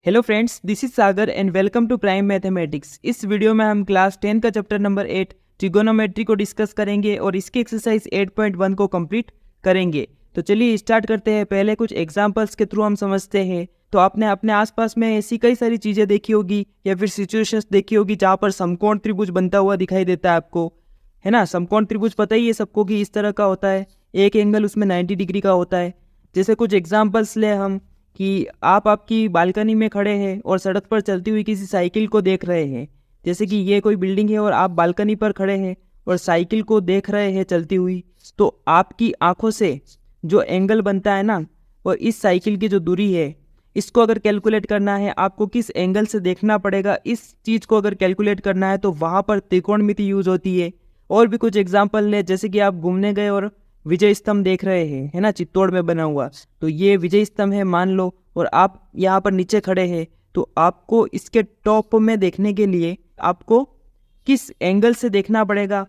Hello friends, this is Sagar and welcome to prime mathematics. इस video में हम class 10 का चैप्टर नंबर 8 ट्रिगोनोमेट्री को डिस्कस करेंगे और इसकी एक्सरसाइज 8.1 को कंप्लीट करेंगे। तो चलिए स्टार्ट करते हैं। पहले कुछ एग्जांपल्स के थ्रू हम समझते हैं। तो आपने अपने आसपास में ऐसी कई सारी चीज़ें देखी होगी या फिर सिचुएशंस देखी होगी जहाँ पर समकोण त्रिभुज बनता हुआ दिखाई देता है आपको, है ना। समकोण त्रिभुज पता ही है सबको कि इस तरह का होता है, एक एंगल उसमें 90 डिग्री का होता है। जैसे कुछ एग्जाम्पल्स ले हम कि आप आपकी बालकनी में खड़े हैं और सड़क पर चलती हुई किसी साइकिल को देख रहे हैं। जैसे कि ये कोई बिल्डिंग है और आप बालकनी पर खड़े हैं और साइकिल को देख रहे हैं चलती हुई। तो आपकी आंखों से जो एंगल बनता है ना, और इस साइकिल की जो दूरी है, इसको अगर कैलकुलेट करना है आपको किस एंगल से देखना पड़ेगा, इस चीज़ को अगर कैलकुलेट करना है तो वहाँ पर त्रिकोणमिति यूज होती है। और भी कुछ एग्जाम्पल है, जैसे कि आप घूमने गए और विजय स्तंभ देख रहे हैं, है ना, चित्तौड़ में बना हुआ। तो ये विजय स्तंभ है मान लो, और आप यहाँ पर नीचे खड़े हैं। तो आपको इसके टॉप में देखने के लिए आपको किस एंगल से देखना पड़ेगा,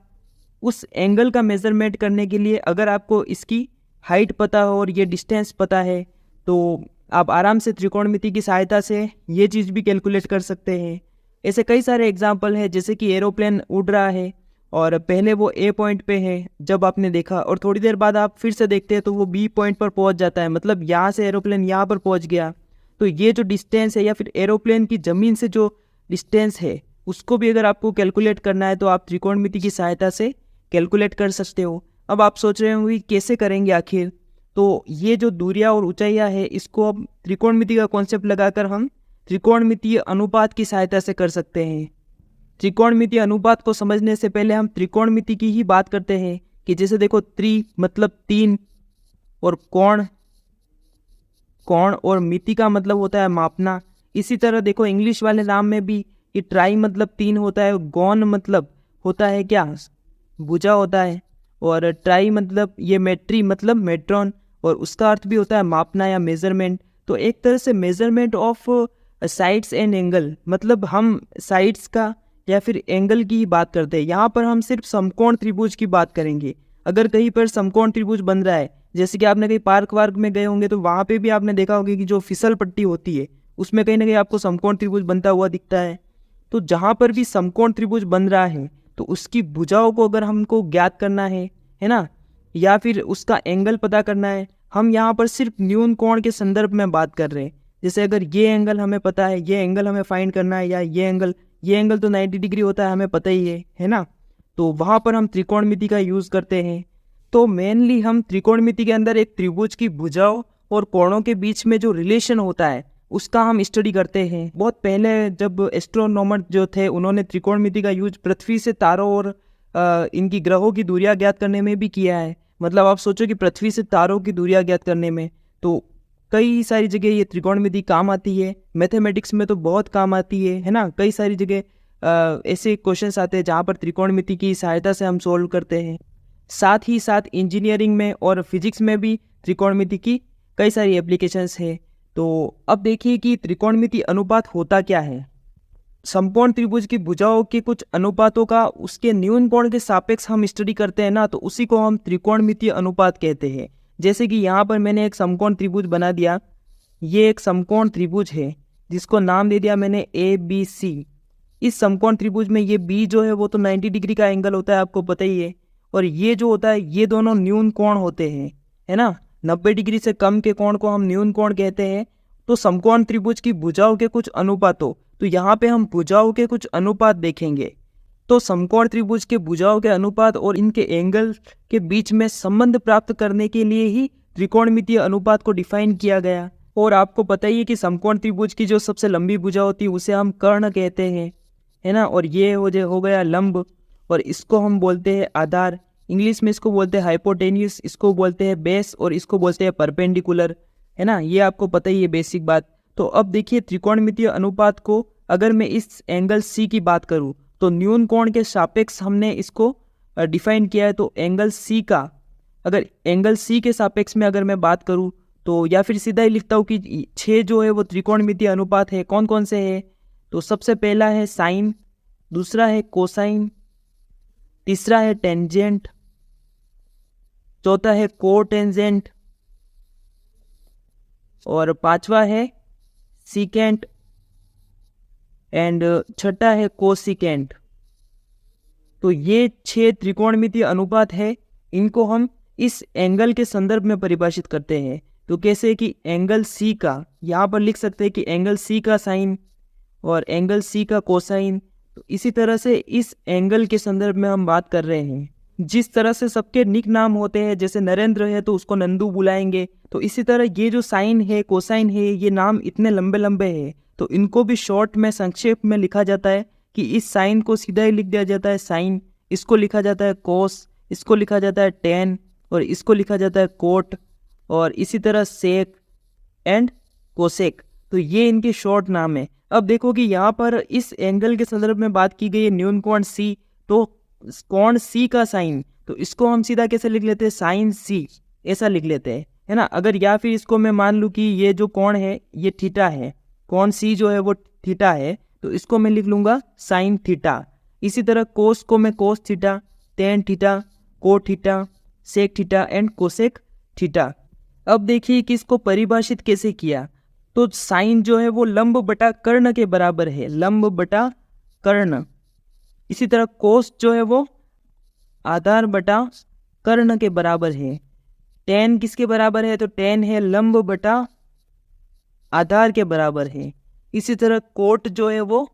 उस एंगल का मेजरमेंट करने के लिए अगर आपको इसकी हाइट पता हो और ये डिस्टेंस पता है तो आप आराम से त्रिकोणमिति की सहायता से ये चीज़ भी कैलकुलेट कर सकते हैं। ऐसे कई सारे एग्जाम्पल है, जैसे कि एरोप्लेन उड़ रहा है और पहले वो ए पॉइंट पे है जब आपने देखा, और थोड़ी देर बाद आप फिर से देखते हैं तो वो बी पॉइंट पर पहुंच जाता है, मतलब यहाँ से एरोप्लेन यहाँ पर पहुंच गया। तो ये जो डिस्टेंस है या फिर एरोप्लेन की ज़मीन से जो डिस्टेंस है उसको भी अगर आपको कैलकुलेट करना है तो आप त्रिकोणमिति की सहायता से कैलकुलेट कर सकते हो। अब आप सोच रहे होंगे कैसे करेंगे आखिर। तो ये जो दूरियां और ऊंचाइयां है इसको अब त्रिकोणमिति का कॉन्सेप्ट लगाकर हम त्रिकोणमितीय अनुपात की सहायता से कर सकते हैं। त्रिकोणमिति अनुपात को समझने से पहले हम त्रिकोणमिति की ही बात करते हैं कि जैसे देखो, त्रि मतलब तीन, और कोण, कोण और मिति का मतलब होता है मापना। इसी तरह देखो इंग्लिश वाले नाम में भी ये ट्राई मतलब तीन होता है, गौन मतलब होता है क्या, भुजा होता है, और ट्राई मतलब ये मेट्री मतलब मेट्रॉन, और उसका अर्थ भी होता है मापना या मेजरमेंट। तो एक तरह से measurement of sides and angle, मतलब हम साइड्स का या फिर एंगल की ही बात करते हैं। यहाँ पर हम सिर्फ समकोण त्रिभुज की बात करेंगे। अगर कहीं पर समकोण त्रिभुज बन रहा है, जैसे कि आपने कहीं पार्क वार्क में गए होंगे तो वहाँ पे भी आपने देखा होगा कि जो फिसल पट्टी होती है उसमें कहीं ना कहीं आपको समकोण त्रिभुज बनता हुआ दिखता है। तो जहाँ पर भी समकोण त्रिभुज बन रहा है तो उसकी भुजाओं को अगर हमको ज्ञात करना है ना, या फिर उसका एंगल पता करना है, हम यहाँ पर सिर्फ न्यून कोण के संदर्भ में बात कर रहे हैं। जैसे अगर ये एंगल हमें पता है, ये एंगल हमें फाइंड करना है, या ये एंगल तो 90 डिग्री होता है हमें पता ही है ना। तो वहाँ पर हम त्रिकोणमिति का यूज़ करते हैं। तो मेनली हम त्रिकोणमिति के अंदर एक त्रिभुज की भुजाओं और कोणों के बीच में जो रिलेशन होता है उसका हम स्टडी करते हैं। बहुत पहले जब एस्ट्रोनॉमर जो थे उन्होंने त्रिकोणमिति का यूज पृथ्वी से तारों और इनकी ग्रहों की दूरियां ज्ञात करने में भी किया है। मतलब आप सोचो कि पृथ्वी से तारों की दूरियां ज्ञात करने में तो कई सारी जगह ये त्रिकोणमिति काम आती है। मैथमेटिक्स में तो बहुत काम आती है ना। कई सारी जगह ऐसे क्वेश्चंस आते हैं जहाँ पर त्रिकोणमिति की सहायता से हम सोल्व करते हैं। साथ ही साथ इंजीनियरिंग में और फिजिक्स में भी त्रिकोणमिति की कई सारी एप्लीकेशंस है। तो अब देखिए कि त्रिकोणमिति अनुपात होता क्या है। समकोण त्रिभुज की भुजाओं के कुछ अनुपातों का उसके न्यून कोण के सापेक्ष हम स्टडी करते हैं ना, तो उसी को हम त्रिकोणमितीय अनुपात कहते हैं। जैसे कि यहाँ पर मैंने एक समकोण त्रिभुज बना दिया। ये एक समकोण त्रिभुज है जिसको नाम दे दिया मैंने ABC। इस समकोण त्रिभुज में ये B जो है वो तो 90 डिग्री का एंगल होता है, आपको पता ही है। और ये जो होता है ये दोनों न्यून कोण होते हैं, है ना। 90 डिग्री से कम के कोण को हम न्यून कोण कहते हैं। तो समकोण त्रिभुज की भुजाओं के कुछ अनुपातों, तो यहाँ पे हम भुजाओं के कुछ अनुपात देखेंगे। तो समकोण त्रिभुज के भुजाओं के अनुपात और इनके एंगल के बीच में संबंध प्राप्त करने के लिए ही त्रिकोणमितीय अनुपात को डिफाइन किया गया। और आपको पता ही है कि समकोण त्रिभुज की जो सबसे लंबी भुजा होती है उसे हम कर्ण कहते हैं, है ना। और ये हो गया लंब, और इसको हम बोलते हैं आधार। इंग्लिश में इसको बोलते हैं हाइपोटेन्यूस, इसको बोलते हैं बेस, और इसको बोलते हैं परपेंडिकुलर, है ना। ये आपको पता ही है बेसिक बात। तो अब देखिए त्रिकोणमितीय अनुपात को अगर मैं इस एंगल C की बात करूं तो न्यून कोण के सापेक्ष हमने इसको डिफाइन किया है। तो एंगल C का, अगर एंगल C के सापेक्ष में अगर मैं बात करूं तो, या फिर सीधा ही लिखता हूं कि 6 जो है वो त्रिकोणमितीय अनुपात है। कौन कौन से है, तो सबसे पहला है साइन, दूसरा है कोसाइन, तीसरा है टेंजेंट, चौथा है कोटेंजेंट, और पांचवा है सीकेंट, एंड छठा है कोसिकेंट। तो ये 6 त्रिकोणमितीय अनुपात है, इनको हम इस एंगल के संदर्भ में परिभाषित करते हैं। तो कैसे कि एंगल सी का, यहाँ पर लिख सकते हैं कि एंगल सी का साइन और एंगल सी का कोसाइन। तो इसी तरह से इस एंगल के संदर्भ में हम बात कर रहे हैं। जिस तरह से सबके निक नाम होते हैं, जैसे नरेंद्र है तो उसको नंदू बुलाएंगे, तो इसी तरह ये जो साइन है, कोसाइन है, ये नाम इतने लंबे लंबे हैं तो इनको भी शॉर्ट में, संक्षेप में लिखा जाता है कि इस साइन को सीधा ही लिख दिया जाता है साइन, इसको लिखा जाता है कोस, इसको लिखा जाता है टेन और इसको लिखा जाता है कोट, और इसी तरह सेक एंड कोसेक। तो ये इनके शॉर्ट नाम है। अब देखो कि यहाँ पर इस एंगल के संदर्भ में बात की गई है न्यून कोण सी, तो कोण सी का साइन, तो इसको हम सीधा कैसे लिख लेते हैं, साइन सी, ऐसा लिख लेते हैं, है ना। अगर या फिर इसको मैं मान लूँ कि ये जो कोण है ये थीटा है, कोण सी जो है वो थीटा है, तो इसको मैं लिख लूँगा साइन थीटा। इसी तरह कोस को मैं cos theta, tan theta, cot theta, sec theta and cosec theta. अब देखिए कि इसको परिभाषित कैसे किया। तो साइन जो है वो लंब बटा कर्ण के बराबर है, लंब बटा कर्ण। इसी तरह कोस जो है वो आधार बटा कर्ण के बराबर है। टेन किसके बराबर है, तो टेन है लंब बटा आधार के बराबर है। इसी तरह कोट जो है वो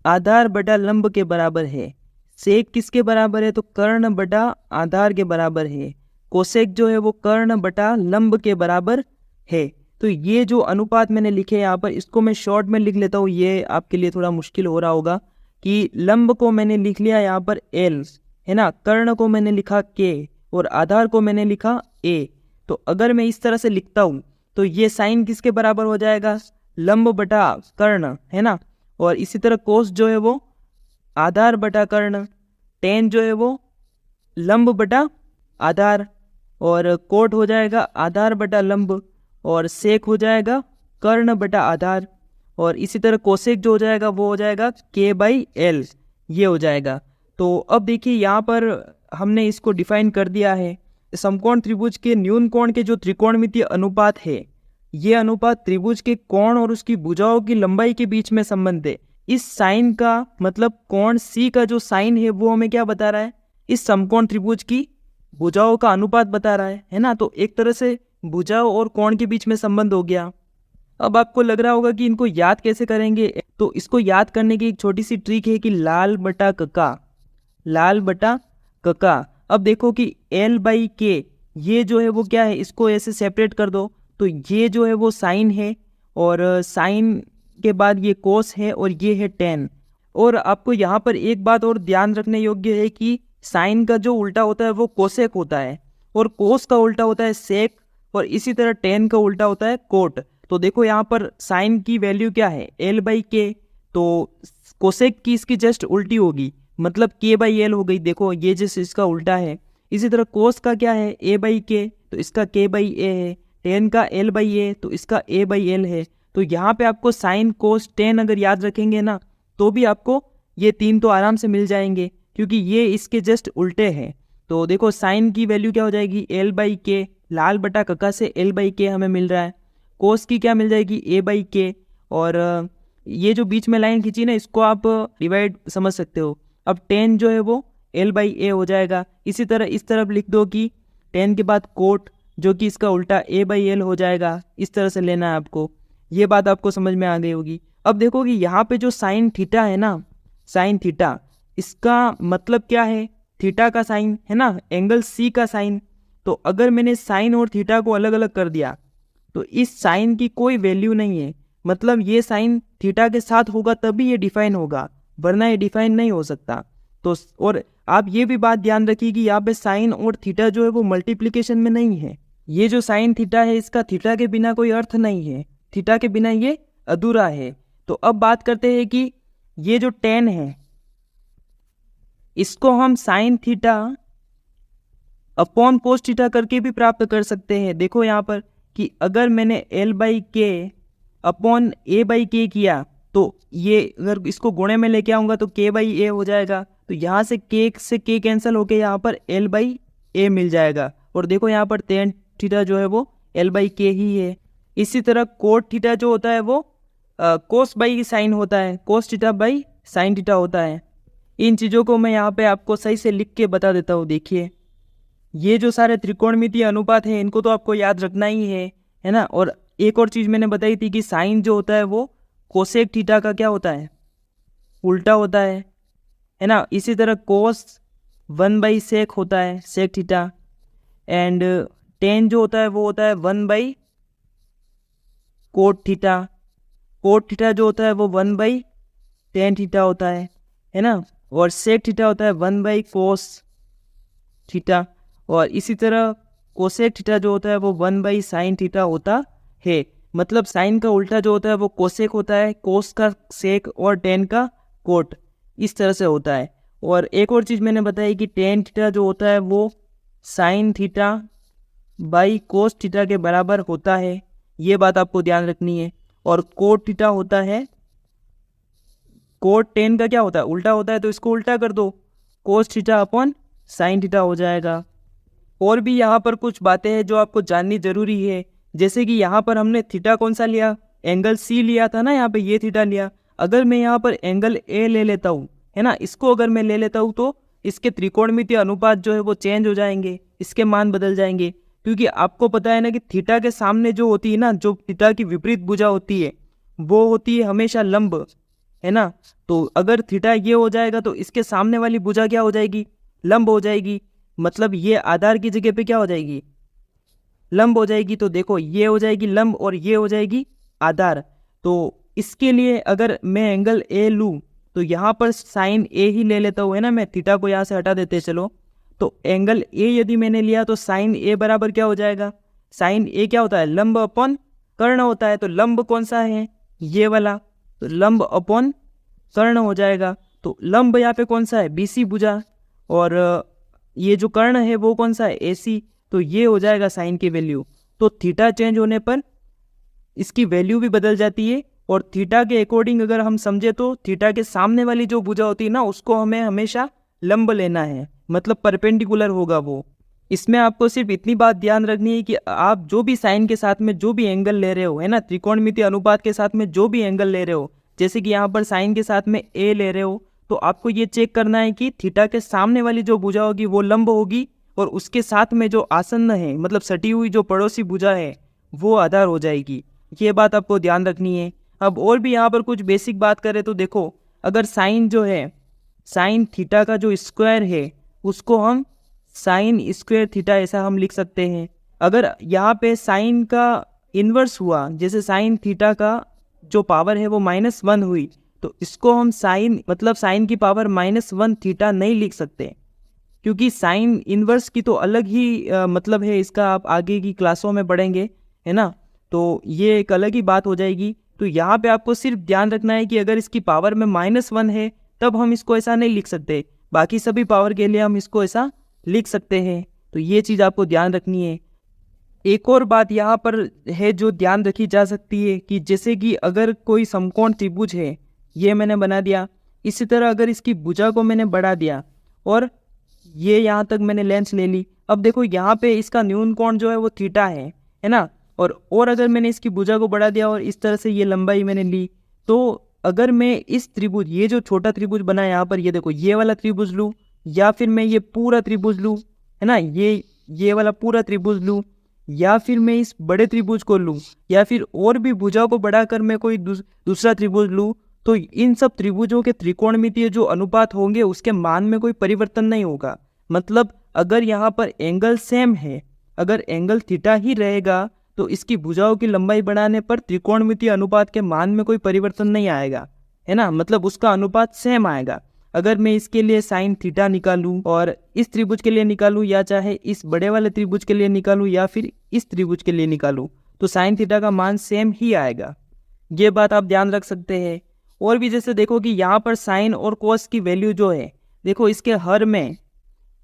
आधार बटा लंब के बराबर है। सेक किसके बराबर है, तो कर्ण बटा आधार के बराबर है। कोसेक जो है वो कर्ण बटा लंब के बराबर है। तो ये जो अनुपात मैंने लिखे यहाँ पर, इसको मैं शॉर्ट में लिख लेता हूँ, ये आपके लिए थोड़ा मुश्किल हो रहा होगा कि लंब को मैंने लिख लिया यहाँ पर एल, है ना, कर्ण को मैंने लिखा के और आधार को मैंने लिखा ए। तो अगर मैं इस तरह से लिखता हूँ तो ये साइन किसके बराबर हो जाएगा, लंब बटा कर्ण, है ना। और इसी तरह कोस जो है वो आधार बटा कर्ण, टेन जो है वो लंब बटा आधार, और कोट हो जाएगा आधार बटा लंब, और सेक हो जाएगा कर्ण बटा आधार, और इसी तरह कोसेक जो हो जाएगा वो हो जाएगा के बाई एल, ये हो जाएगा। तो अब देखिए यहाँ पर हमने इसको डिफाइन कर दिया है। समकोण त्रिभुज के न्यून कोण के जो त्रिकोणमितीय अनुपात है, ये अनुपात त्रिभुज के कोण और उसकी भुजाओं की लंबाई के बीच में संबंध है। इस साइन का मतलब कोण सी का जो साइन है वो हमें क्या बता रहा है, इस समकोण त्रिभुज की भुजाओं का अनुपात बता रहा है ना। तो एक तरह से भुजाओं और कोण के बीच में संबंध हो गया। अब आपको लग रहा होगा कि इनको याद कैसे करेंगे, तो इसको याद करने की एक छोटी सी ट्रिक है कि लाल बटा कका, लाल बटा कका। अब देखो कि एल बाई के ये जो है वो क्या है, इसको ऐसे सेपरेट कर दो, तो ये जो है वो साइन है और साइन के बाद ये कोस है और ये है टेन। और आपको यहाँ पर एक बात और ध्यान रखने योग्य है कि साइन का जो उल्टा होता है वो कोसेक होता है और कोस का उल्टा होता है सेक, और इसी तरह टेन का उल्टा होता है कोट। तो देखो यहाँ पर साइन की वैल्यू क्या है, एल बाई के, तो कोसेक की इसकी जस्ट उल्टी होगी, मतलब के बाई एल हो गई। देखो ये जैसे इसका उल्टा है। इसी तरह कोस का क्या है, ए बाई के, तो इसका के बाई ए है। टेन का एल बाई ए, तो इसका ए बाई एल है। तो यहाँ पे आपको साइन कोस टेन अगर याद रखेंगे ना, तो भी आपको ये तीन तो आराम से मिल जाएंगे, क्योंकि ये इसके जस्ट उल्टे हैं। तो देखो साइन की वैल्यू क्या हो जाएगी, एल बाई के, लाल बटा कका से एल बाई के हमें मिल रहा है। कोस की क्या मिल जाएगी, ए बाई के, और ये जो बीच में लाइन खींची ना, इसको आप डिवाइड समझ सकते हो। अब टेन जो है वो एल बाई ए हो जाएगा। इसी तरह इस तरफ लिख दो कि टेन के बाद कोट, जो कि इसका उल्टा ए बाई एल हो जाएगा। इस तरह से लेना है आपको। ये बात आपको समझ में आ गई होगी। अब देखो कि यहाँ पे जो साइन थीटा है ना, साइन थीटा, इसका मतलब क्या है, थीटा का साइन है ना, एंगल सी का साइन। तो अगर मैंने साइन और थीटा को अलग अलग कर दिया तो इस साइन की कोई वैल्यू नहीं है, मतलब ये साइन थीटा के साथ होगा तभी ये डिफाइन होगा, वरना ये डिफाइन नहीं हो सकता। तो और आप ये भी बात ध्यान रखिए कि यहाँ पे साइन और थीटा जो है वो मल्टीप्लिकेशन में नहीं है। ये जो साइन थीटा है इसका थीटा के बिना कोई अर्थ नहीं है, थीटा के बिना ये अधूरा है। तो अब बात करते हैं कि ये जो टेन है इसको हम sine theta upon cos theta करके भी प्राप्त कर सकते हैं। देखो यहाँ पर कि अगर मैंने एल बाई के अपॉन ए बाई के किया, तो ये अगर इसको गुणे में लेके आऊँगा तो के बाई ए हो जाएगा। तो यहाँ से के कैंसिल होके यहाँ पर एल बाई ए मिल जाएगा। और देखो यहाँ पर टेन थीटा जो है वो एल बाई के ही है। इसी तरह कोट थीटा जो होता है वो कोस बाई साइन होता है, cos theta by sine theta होता है। इन चीज़ों को मैं यहाँ पे आपको सही से लिख के बता देता हूँ। देखिए, ये जो सारे त्रिकोणमितीय अनुपात हैं इनको तो आपको याद रखना ही है ना। और एक और चीज़ मैंने बताई थी कि साइन जो होता है वो कोसेक थीटा का क्या होता है, उल्टा होता है ना। इसी तरह कोस 1/सेक होता है, सेक थीटा। एंड टेन जो होता है वो होता है 1/कोट थीटा। कोट थीटा जो होता है वो 1/टेन थीटा होता है ना। और सेक थीटा होता है 1/कोस थीटा। और इसी तरह कोसेक थीटा जो होता है वो 1/साइन थीटा होता है। मतलब साइन का उल्टा जो होता है वो कोसेक होता है, कोस का सेक और टेन का कोट, इस तरह से होता है। और एक और चीज़ मैंने बताई कि टेन थीटा जो होता है वो sine theta by cos theta के बराबर होता है, ये बात आपको ध्यान रखनी है। और कोट थीटा होता है, कोट टेन का क्या होता है, उल्टा होता है, तो इसको उल्टा कर दो, cos theta upon sine theta हो जाएगा। और भी यहाँ पर कुछ बातें हैं जो आपको जाननी जरूरी है, जैसे कि यहाँ पर हमने थीटा कौन सा लिया, एंगल सी लिया था ना, यहाँ पे ये थीटा लिया। अगर मैं यहाँ पर एंगल ए ले लेता हूँ, है ना, इसको अगर मैं ले लेता हूँ तो इसके त्रिकोणमितीय अनुपात जो है वो चेंज हो जाएंगे, इसके मान बदल जाएंगे। क्योंकि आपको पता है ना कि थीटा के सामने जो होती है ना, जो थीटा की विपरीत भुजा होती है वो होती है हमेशा लंब, है ना। तो अगर थीटा ये हो जाएगा तो इसके सामने वाली भुजा क्या हो जाएगी, लंब हो जाएगी। मतलब ये आधार की जगह पे क्या हो जाएगी, लंब हो जाएगी। तो देखो, ये हो जाएगी लंब और ये हो जाएगी आधार। तो इसके लिए अगर मैं एंगल ए लूँ तो यहाँ पर साइन ए ही ले लेता हूँ, है ना। मैं थीटा को यहाँ से हटा देते चलो। तो एंगल ए यदि मैंने लिया तो साइन ए बराबर क्या हो जाएगा, साइन ए क्या होता है, लंब अपॉन कर्ण होता है। तो लंब कौन सा है, ये वाला, तो लंब अपॉन कर्ण हो जाएगा। तो लंब यहाँ पे कौन सा है, बीसी भुजा, और ये जो कर्ण है वो कौन सा है, एसी। तो ये हो जाएगा साइन की वैल्यू। तो थीटा चेंज होने पर इसकी वैल्यू भी बदल जाती है। और थीटा के अकॉर्डिंग अगर हम समझे तो थीटा के सामने वाली जो भुजा होती है ना, उसको हमें हमेशा लंब लेना है, मतलब परपेंडिकुलर होगा वो। इसमें आपको सिर्फ इतनी बात ध्यान रखनी है कि आप जो भी साइन के साथ में जो भी एंगल ले रहे हो, है ना, त्रिकोणमितीय अनुपात के साथ में जो भी एंगल ले रहे हो, जैसे कि यहाँ पर साइन के साथ में ए ले रहे हो, तो आपको ये चेक करना है कि थीटा के सामने वाली जो भुजा होगी वो लंब होगी और उसके साथ में जो आसन्न है, मतलब सटी हुई जो पड़ोसी भुजा है, वो आधार हो जाएगी। ये बात आपको ध्यान रखनी है। अब और भी यहाँ पर कुछ बेसिक बात करें तो देखो, अगर साइन जो है, साइन थीटा का जो स्क्वायर है उसको हम साइन स्क्वायर थीटा ऐसा हम लिख सकते हैं। अगर यहाँ पे साइन का इन्वर्स हुआ, जैसे साइन थीटा का जो पावर है वो -1 हुई, तो इसको हम साइन, मतलब साइन की पावर -1 थीटा नहीं लिख सकते, क्योंकि साइन इन्वर्स की तो अलग ही मतलब है इसका, आप आगे की क्लासों में पढ़ेंगे, है ना। तो ये एक अलग ही बात हो जाएगी। तो यहाँ पे आपको सिर्फ ध्यान रखना है कि अगर इसकी पावर में -1 है तब हम इसको ऐसा नहीं लिख सकते, बाकी सभी पावर के लिए हम इसको ऐसा लिख सकते हैं। तो ये चीज़ आपको ध्यान रखनी है। एक और बात यहाँ पर है जो ध्यान रखी जा सकती है कि जैसे कि अगर कोई समकोण त्रिभुज है, ये मैंने बना दिया, इसी तरह अगर इसकी भुजा को मैंने बढ़ा दिया और ये यहाँ तक मैंने लेंथ ले ली। अब देखो यहाँ पे इसका न्यून कोण जो है वो थीटा है ना। और अगर मैंने इसकी भुजा को बढ़ा दिया और इस तरह से ये लंबाई मैंने ली, तो अगर मैं इस त्रिभुज, ये जो छोटा त्रिभुज बना है यहाँ पर, ये देखो ये वाला त्रिभुज लूँ, या फिर मैं ये पूरा त्रिभुज लूँ, है ना, ये वाला पूरा त्रिभुज लूँ, या फिर मैं इस बड़े त्रिभुज को लूँ, या फिर और भी भुजा को बढ़ाकर मैं कोई दूसरा त्रिभुज लूँ, तो इन सब त्रिभुजों के त्रिकोणमितीय जो अनुपात होंगे उसके मान में कोई परिवर्तन नहीं होगा। मतलब अगर यहाँ पर एंगल सेम है, अगर एंगल थीटा ही रहेगा, तो इसकी भुजाओं की लंबाई बढ़ाने पर त्रिकोणमितीय अनुपात के मान में कोई परिवर्तन नहीं आएगा, है ना। मतलब उसका अनुपात सेम आएगा। अगर मैं इसके लिए साइन थीटा निकालूं और इस त्रिभुज के लिए निकालूं, या चाहे इस बड़े वाले त्रिभुज के लिए निकालूं, या फिर इस त्रिभुज के लिए निकालूं, तो साइन थीटा का मान सेम ही आएगा। ये बात आप ध्यान रख सकते हैं। और भी जैसे देखो कि यहाँ पर साइन और कोस की वैल्यू जो है, देखो इसके हर में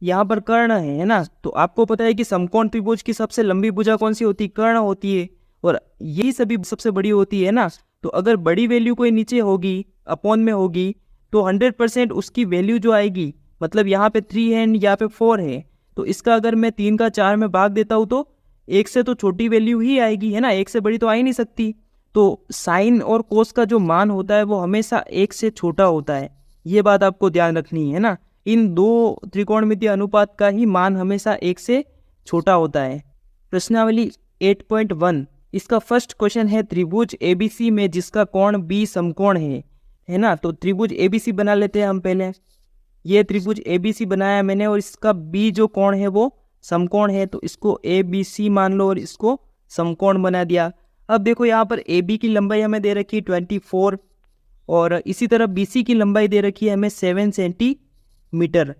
यहाँ पर कर्ण है ना। तो आपको पता है कि समकोण त्रिभुज की सबसे लंबी भुजा कौन सी होती है, कर्ण होती है, और यही सभी सबसे बड़ी होती है ना। तो अगर बड़ी वैल्यू कोई नीचे होगी, अपॉन में होगी, तो 100% उसकी वैल्यू जो आएगी, मतलब यहाँ पे 3 है, यहाँ पे 4 है, तो इसका अगर मैं 3 का 4 में भाग देता हूँ तो 1 से तो छोटी वैल्यू ही आएगी, है ना, 1 से बड़ी तो आ ही नहीं सकती। तो साइन और कोस का जो मान होता है वो हमेशा 1 से छोटा होता है, ये बात आपको ध्यान रखनी है ना। इन दो त्रिकोणमितीय अनुपात का ही मान हमेशा 1 से छोटा होता है। प्रश्नावली 8.1, इसका फर्स्ट क्वेश्चन है त्रिभुज ABC में जिसका कोण B समकोण है ना। तो त्रिभुज ABC बना लेते हैं हम पहले। ये त्रिभुज ABC बनाया मैंने और इसका B जो कोण है वो समकोण है, तो इसको ABC मान लो और इसको समकोण बना दिया। अब देखो यहाँ पर AB की लंबाई हमें दे रखी है 24 और इसी तरह BC की लंबाई दे रखी है हमें 7 सेंटीमीटर।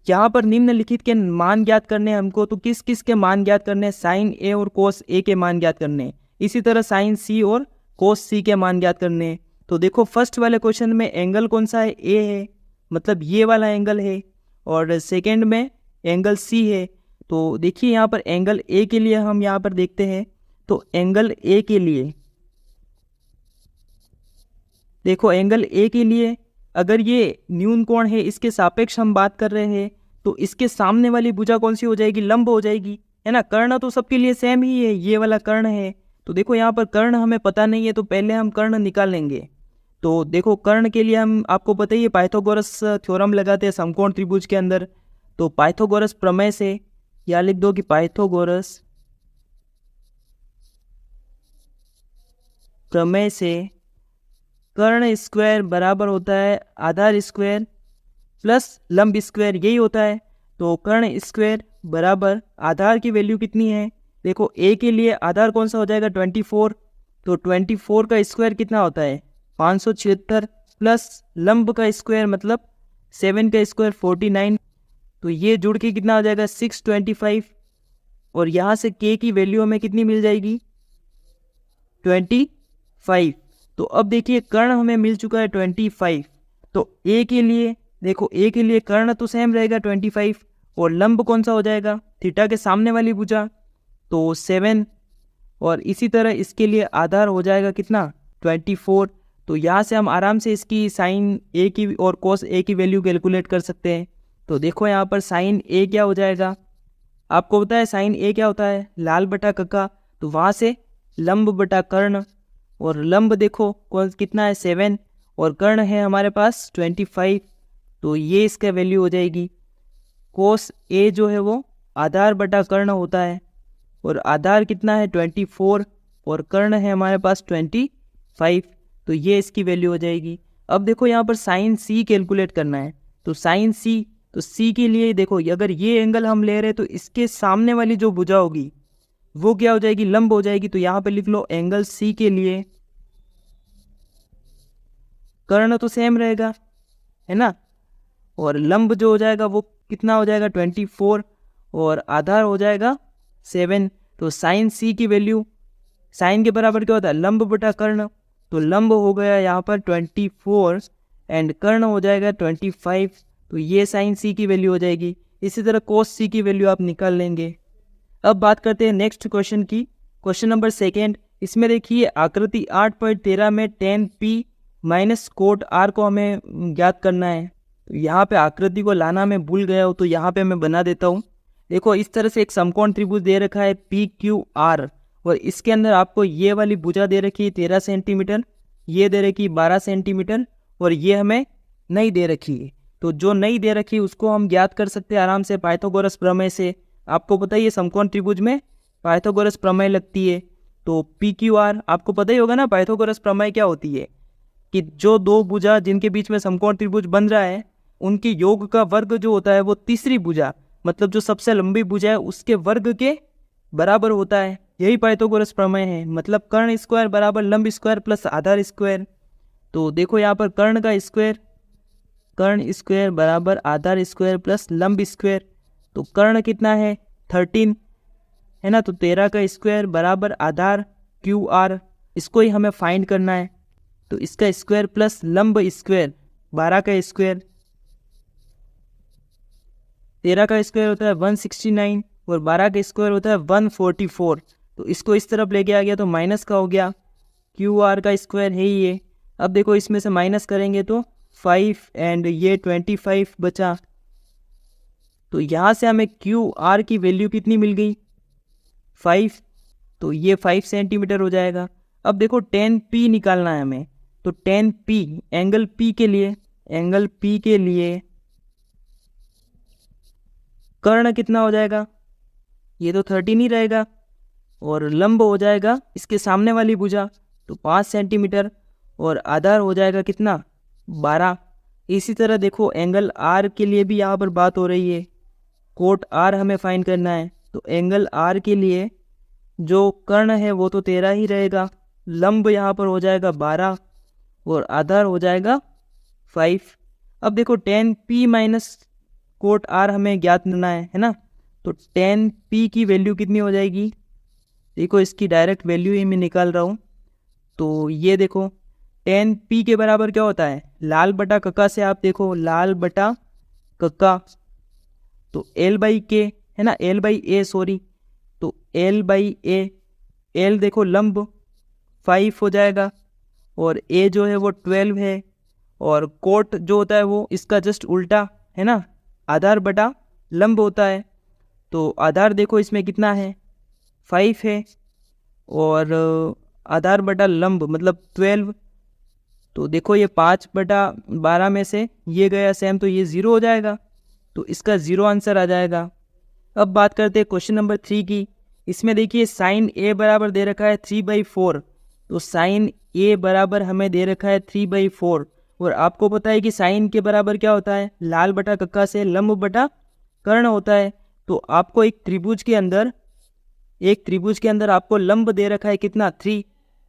यहाँ पर निम्नलिखित के मान ज्ञात करने हैं हमको, तो किस किस के मान ज्ञात करने हैं? साइन A और कोस A के मान ज्ञात करने हैं। इसी तरह साइन C और कोस C के मान ज्ञात करने हैं। तो देखो फर्स्ट वाले क्वेश्चन में एंगल कौन सा है? A है, मतलब ये वाला एंगल है, और सेकेंड में एंगल C है। तो देखिए यहाँ पर एंगल A के लिए हम यहाँ पर देखते हैं, तो एंगल A के लिए देखो, एंगल A के लिए अगर ये न्यून कोण है, इसके सापेक्ष हम बात कर रहे हैं, तो इसके सामने वाली भुजा कौन सी हो जाएगी? लंब हो जाएगी, है ना। कर्ण तो सबके लिए सेम ही है, ये वाला कर्ण है। तो देखो यहाँ पर कर्ण हमें पता नहीं है, तो पहले हम कर्ण निकाल लेंगे। तो देखो कर्ण के लिए हम, आपको पता ही है, पाइथागोरस थ्योरम लगाते हैं समकोण त्रिभुज के अंदर। तो पाइथागोरस प्रमेय से या लिख दो कि पाइथागोरस प्रमेय से कर्ण स्क्वायर बराबर होता है आधार स्क्वायर प्लस लंब स्क्वायर, यही होता है। तो कर्ण स्क्वायर बराबर आधार की वैल्यू कितनी है? देखो A के लिए आधार कौन सा हो जाएगा? 24। तो 24 का स्क्वायर कितना होता है? 576 प्लस लंब का स्क्वायर मतलब 7 का स्क्वायर 49। तो ये जुड़ के कितना हो जाएगा? 625। और यहाँ से K की वैल्यू हमें कितनी मिल जाएगी? 25। तो अब देखिए कर्ण हमें मिल चुका है 25। तो A के लिए देखो, A के लिए कर्ण तो सेम रहेगा 25, और लंब कौन सा हो जाएगा? थीटा के सामने वाली भुजा, तो 7। और इसी तरह इसके लिए आधार हो जाएगा कितना? 24। तो यहाँ से हम आराम से इसकी साइन A की और कोस A की वैल्यू कैलकुलेट कर सकते हैं। तो देखो यहाँ पर साइन A क्या हो जाएगा? आपको पता है साइन A क्या होता है? लाल बटा कक्का। तो वहाँ से लंब बटा कर्ण, और लंब देखो कौन कितना है? 7, और कर्ण है हमारे पास 25। तो ये इसका वैल्यू हो जाएगी। कोस A जो है वो आधार बटा कर्ण होता है, और आधार कितना है? 24, और कर्ण है हमारे पास 25। तो ये इसकी वैल्यू हो जाएगी। अब देखो यहाँ पर साइन C कैलकुलेट करना है। तो साइन C, तो C के लिए देखो, अगर ये एंगल हम ले रहे हैं तो इसके सामने वाली जो भुजा होगी वो क्या हो जाएगी? लंब हो जाएगी। तो यहाँ पे लिख लो एंगल C के लिए कर्ण तो सेम रहेगा, है ना, और लंब जो हो जाएगा वो कितना हो जाएगा? 24, और आधार हो जाएगा 7। तो साइन C की वैल्यू, साइन के बराबर क्या होता है? लंब बटा कर्ण। तो लंब हो गया यहाँ पर 24 एंड कर्ण हो जाएगा 25। तो ये साइन C की वैल्यू हो जाएगी। इसी तरह कोस C की वैल्यू आप निकाल लेंगे। अब बात करते हैं नेक्स्ट क्वेश्चन की, क्वेश्चन नंबर 2। इसमें देखिए आकृति 8.13 में tan P minus cot R को हमें ज्ञात करना है। तो यहाँ पे आकृति को लाना मैं भूल गया हूँ, तो यहाँ पे मैं बना देता हूँ। देखो इस तरह से एक समकोण त्रिभुज दे रखा है PQR, और इसके अंदर आपको ये वाली भुजा दे रखी है 13 सेंटीमीटर, ये दे रखी 12 सेंटीमीटर, और ये हमें नहीं दे रखी है। तो जो नहीं दे रखी उसको हम ज्ञात कर सकते हैं आराम से पाइथागोरस प्रमेय से। आपको पता ही है समकोण त्रिभुज में पाइथागोरस प्रमेय लगती है। तो PQR आपको पता ही होगा ना, पाइथागोरस प्रमेय क्या होती है कि जो दो भुजा जिनके बीच में समकोण त्रिभुज बन रहा है उनके योग का वर्ग जो होता है वो तीसरी भुजा, मतलब जो सबसे लंबी भुजा है उसके वर्ग के बराबर होता है। यही पाइथागोरस प्रमेय है, मतलब कर्ण स्क्वायर बराबर लंब स्क्वायर प्लस आधार स्क्वायर। तो देखो यहाँ पर कर्ण का स्क्वायर, कर्ण स्क्वायर बराबर आधार स्क्वायर प्लस लंब स्क्वायर। तो कर्ण कितना है? 13, है ना। तो 13 का स्क्वायर बराबर आधार QR, इसको ही हमें फाइंड करना है। तो इसका स्क्वायर प्लस लंब स्क्वायर 12 का स्क्वायर, 13 का स्क्वायर होता है 169 और 12 का स्क्वायर होता है 144। तो इसको इस तरफ लेके आ गया तो माइनस का हो गया, QR का स्क्वायर है ये। अब देखो इसमें से माइनस करेंगे तो 5 एंड ये 25 बचा। तो यहाँ से हमें QR की वैल्यू कितनी मिल गई? 5। तो ये 5 सेंटीमीटर हो जाएगा। अब देखो tan P निकालना है हमें, तो tan P एंगल P के लिए कर्ण कितना हो जाएगा, ये तो 13 ही रहेगा, और लंब हो जाएगा इसके सामने वाली भुजा तो 5 सेंटीमीटर, और आधार हो जाएगा कितना 12। इसी तरह देखो एंगल R के लिए भी यहाँ पर बात हो रही है, कोट R हमें फाइंड करना है, तो एंगल R के लिए जो कर्ण है वो तो 13 ही रहेगा, लंब यहाँ पर हो जाएगा 12 और आधार हो जाएगा 5। अब देखो tan P minus cot R हमें ज्ञात करना है ना, तो tan P की वैल्यू कितनी हो जाएगी, देखो इसकी डायरेक्ट वैल्यू ही मैं निकाल रहा हूँ। तो ये देखो tan P के बराबर क्या होता है, लाल बटा कक्का से आप देखो लाल बटा कक्का, तो L बाई के है ना, L बाई ए सॉरी, तो L बाई ए, L देखो लंब 5 हो जाएगा और A जो है वो 12 है, और कोट जो होता है वो इसका जस्ट उल्टा है ना, आधार बटा लंब होता है। तो आधार देखो इसमें कितना है 5 है, और आधार बटा लंब मतलब 12, तो देखो ये 5/12 में से ये गया सेम, तो ये 0 हो जाएगा, तो इसका 0 आंसर आ जाएगा। अब बात करते हैं क्वेश्चन नंबर 3 की। इसमें देखिए साइन A बराबर दे रखा है 3/4, तो साइन A बराबर हमें दे रखा है 3/4, और आपको पता है कि साइन के बराबर क्या होता है, लाल बटा कक्का से लंब बटा कर्ण होता है। तो आपको एक त्रिभुज के अंदर आपको लंब दे रखा है कितना 3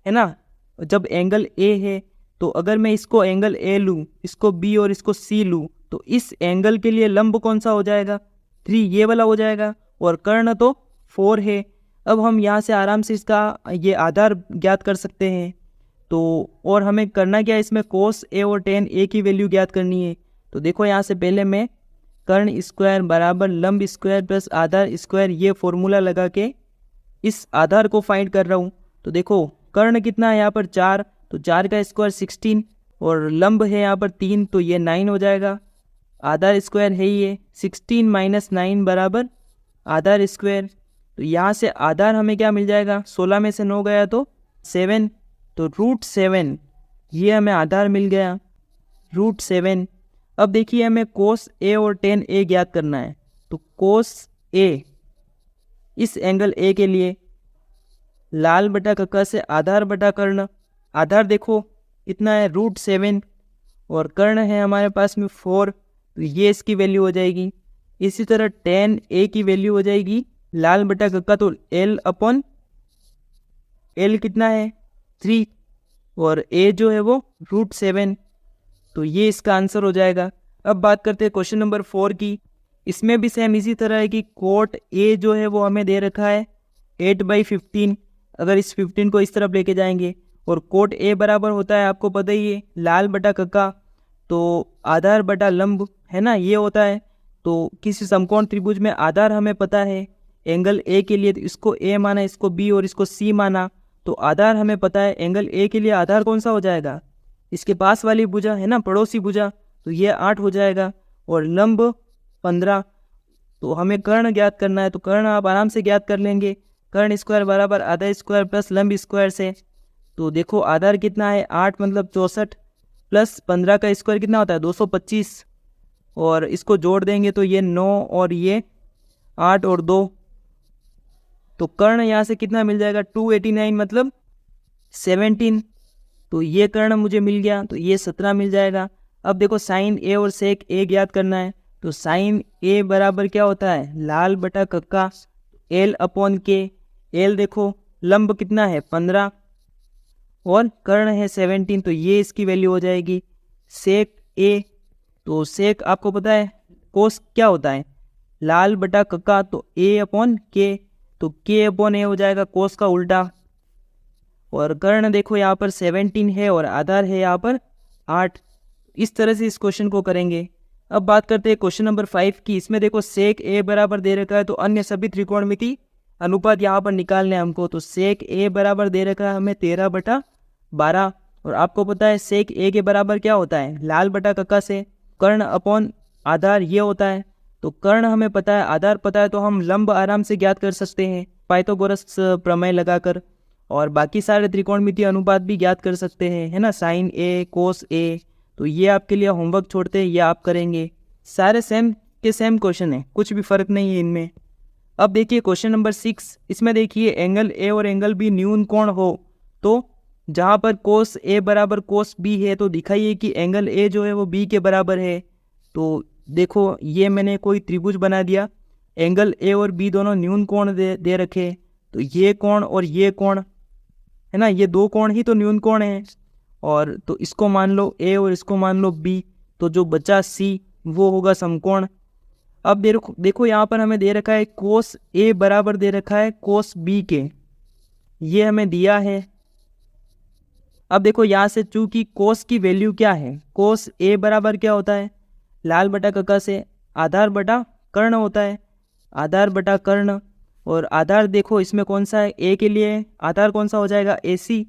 है ना, जब एंगल A है, तो अगर मैं इसको एंगल A लूँ, इसको B और इसको C लूँ, तो इस एंगल के लिए लंब कौन सा हो जाएगा 3, ये वाला हो जाएगा, और कर्ण तो 4 है। अब हम यहाँ से आराम से इसका ये आधार ज्ञात कर सकते हैं। तो और हमें करना क्या है, इसमें कोस A और tan A की वैल्यू ज्ञात करनी है। तो देखो यहाँ से पहले मैं कर्ण स्क्वायर बराबर लंब स्क्वायर प्लस आधार स्क्वायर, ये फॉर्मूला लगा के इस आधार को फाइंड कर रहा हूँ। तो देखो कर्ण कितना है यहाँ पर 4, तो 4 का स्क्वायर 16, और लंब है यहाँ पर 3, तो ये 9 हो जाएगा, आधार स्क्वायर है ये 16 माइनस 9 बराबर आधार स्क्वायर। तो यहाँ से आधार हमें क्या मिल जाएगा, 16 में से 9 गया तो 7, तो √7 ये हमें आधार मिल गया √7। अब देखिए हमें कोस A और tan A ज्ञात करना है। तो कोस A इस एंगल A के लिए लाल बटा कक्का से आधार बटा कर्ण, आधार देखो इतना है √7 और कर्ण है हमारे पास में 4, तो ये इसकी वैल्यू हो जाएगी। इसी तरह tan A की वैल्यू हो जाएगी लाल बटा कक्का, तो L कितना है 3, और A जो है वो √7, तो ये इसका आंसर हो जाएगा। अब बात करते हैं क्वेश्चन नंबर 4 की। इसमें भी सेम इसी तरह है कि कोट A जो है वो हमें दे रखा है 8/15, अगर इस 15 को इस तरफ लेके जाएंगे, और कोट A बराबर होता है आपको पता ही है लाल बटा कक्का, तो आधार बटा लंब है ना, ये होता है। तो किसी समकोण त्रिभुज में आधार हमें पता है एंगल A के लिए, तो इसको A माना, इसको B और इसको C माना, तो आधार हमें पता है एंगल A के लिए आधार कौन सा हो जाएगा, इसके पास वाली भुजा है ना, पड़ोसी भुजा, तो ये 8 हो जाएगा, और लंब 15। तो हमें कर्ण ज्ञात करना है, तो कर्ण आप आराम से ज्ञात कर लेंगे, कर्ण स्क्वायर बराबर आधा स्क्वायर प्लस लंब स्क्वायर से। तो देखो आधार कितना है 8 मतलब 64, प्लस 15 का स्क्वायर कितना होता है 225, और इसको जोड़ देंगे तो ये 9 और ये 8 और 2, तो कर्ण यहाँ से कितना मिल जाएगा 289 मतलब 17, तो ये कर्ण मुझे मिल गया, तो ये 17 मिल जाएगा। अब देखो साइन A और सेक A ज्ञात करना है, तो साइन A बराबर क्या होता है लाल बटा कक्का L/K, L देखो लंब कितना है 15 और कर्ण है 17, तो ये इसकी वैल्यू हो जाएगी सेक A। तो सेक आपको पता है कोस क्या होता है लाल बटा कक्का, तो A/K, तो K/A हो जाएगा कोस का उल्टा, और कर्ण देखो यहाँ पर 17 है और आधार है यहाँ पर 8। इस तरह से इस क्वेश्चन को करेंगे। अब बात करते हैं क्वेश्चन नंबर 5 की। इसमें देखो सेक A बराबर दे रखा है, तो अन्य सभी त्रिकोणमिति अनुपात यहाँ पर निकालने हैं हमको। तो सेक A बराबर दे रखा है हमें 13/12, और आपको पता है सेक A के बराबर क्या होता है लाल बटा कक्का से कर्ण अपॉन आधार ये होता है। तो कर्ण हमें पता है, आधार पता है, तो हम लंब आराम से ज्ञात कर सकते हैं पाइथागोरस प्रमेय लगाकर। और बाकी सारे त्रिकोणमितीय अनुपात भी ज्ञात कर सकते हैं, है ना, साइन ए कोस ए। तो ये आपके लिए होमवर्क छोड़ते हैं, ये आप करेंगे। सारे सेम के सेम क्वेश्चन है, कुछ भी फर्क नहीं है इनमें। अब देखिए क्वेश्चन नंबर 6, इसमें देखिए एंगल ए और एंगल बी न्यून कोण हो तो जहाँ पर कोस ए बराबर कोस बी है तो दिखाइए कि एंगल ए जो है वो बी के बराबर है। तो देखो ये मैंने कोई त्रिभुज बना दिया, एंगल ए और बी दोनों न्यून कोण दे रखे, तो ये कोण और ये कोण है ना, ये दो कोण ही तो न्यून कोण है। और तो इसको मान लो ए और इसको मान लो बी, तो जो बचा सी वो होगा समकोण। अब देखो यहाँ पर हमें दे रखा है कोस ए बराबर दे रखा है कोस बी के, ये हमें दिया है। अब देखो यहाँ से चूंकि कोस की वैल्यू क्या है, कोस ए बराबर क्या होता है, लाल बटा कक्का से आधार बटा कर्ण होता है, आधार बटा कर्ण। और आधार देखो इसमें कौन सा है, ए के लिए आधार कौन सा हो जाएगा, ए सी,